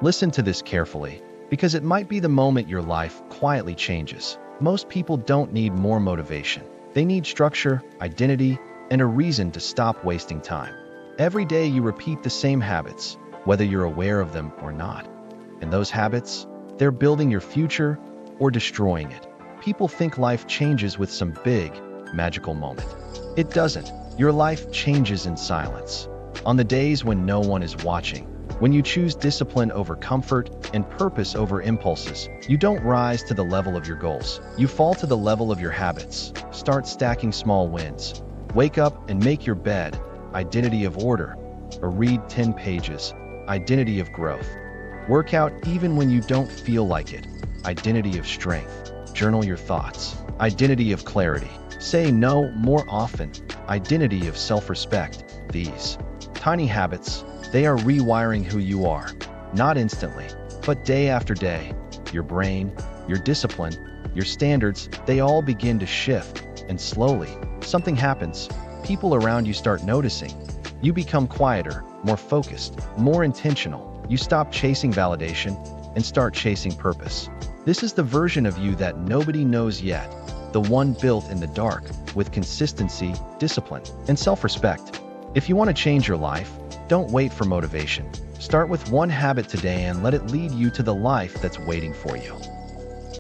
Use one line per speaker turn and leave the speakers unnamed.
Listen to this carefully, because it might be the moment your life quietly changes. Most people don't need more motivation. They need structure, identity, and a reason to stop wasting time. Every day you repeat the same habits, whether you're aware of them or not. And those habits, they're building your future or destroying it. People think life changes with some big, magical moment. It doesn't. Your life changes in silence. On the days when no one is watching, when you choose discipline over comfort and purpose over impulses, you don't rise to the level of your goals. You fall to the level of your habits. Start stacking small wins. Wake up and make your bed, identity of order. Or read 10 pages, identity of growth. Work out even when you don't feel like it, identity of strength. Journal your thoughts, identity of clarity. Say no more often, identity of self-respect. These tiny habits, they are rewiring who you are, not instantly, but day after day. Your brain, your discipline, your standards, they all begin to shift, and slowly, something happens. People around you start noticing. You become quieter, more focused, more intentional. You stop chasing validation and start chasing purpose. This is the version of you that nobody knows yet, the one built in the dark, with consistency, discipline, and self-respect. If you want to change your life, don't wait for motivation. Start with one habit today and let it lead you to the life that's waiting for you.